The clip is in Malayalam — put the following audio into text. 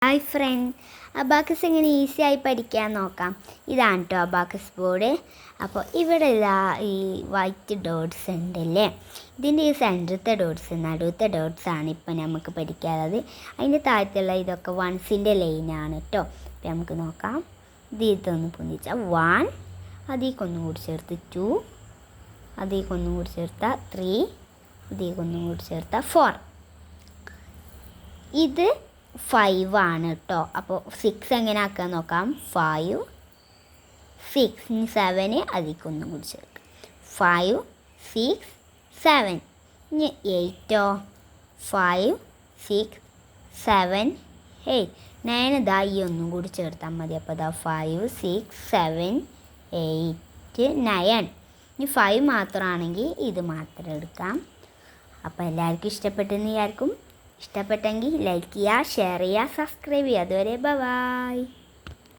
ഹായ് ഫ്രണ്ട്, അബാക്കസ് എങ്ങനെ ഈസി ആയി പഠിക്കാൻ നോക്കാം. ഇതാണ് കേട്ടോ അബാക്കസ് ബോർഡ്. അപ്പോൾ ഇവിടെ ഈ വൈറ്റ് ഡോട്ട്സ് ഉണ്ടല്ലേ, ഇതിൻ്റെ ഈ സെൻറ്ററത്തെ ഡോട്ട്സ് നടുവത്തെ ഡോട്ട്സാണ് ഇപ്പോൾ നമുക്ക് പഠിക്കാനുള്ളത്. അതിൻ്റെ താഴത്തുള്ള ഇതൊക്കെ വൺസിൻ്റെ ലൈനാണ് കേട്ടോ. അപ്പോൾ നമുക്ക് നോക്കാം. ഇതൊന്ന് പൊന്തിച്ചാൽ 1, അതിലേക്കൊന്നും കൂടി ചേർത്ത് 2, അതിലേക്കൊന്നും കൂടി ചേർത്താൽ 3, അതിലേക്കൊന്നും കൂടി ചേർത്താൽ 4. ഇത് 5 ആണ് കേട്ടോ. അപ്പോൾ 6 എങ്ങനെ ആക്കാൻ നോക്കാം. 5, 6, 7 അതിക്കൊന്നും കൂടി ചേർക്കാം. 5, 6, 7. ഇനി 8 5, 6, 7, 8, 9 ഇതാ ഈ ഒന്നും കൂടി ചേർത്താൽ മതി. അപ്പോൾ ഇതാ 5, 6, 7, 8, 9. ഇനി 5 മാത്രമാണെങ്കിൽ ഇത് മാത്രം എടുക്കാം. അപ്പോൾ എല്ലാവർക്കും ഇഷ്ടപ്പെട്ടെന്ന് വിചാരിക്കും. ഇഷ്ടപ്പെട്ടെങ്കിൽ ലൈക്ക് ചെയ്യുക, ഷെയർ ചെയ്യുക, സബ്സ്ക്രൈബ് ചെയ്യുക. അതുവരെ ബൈ.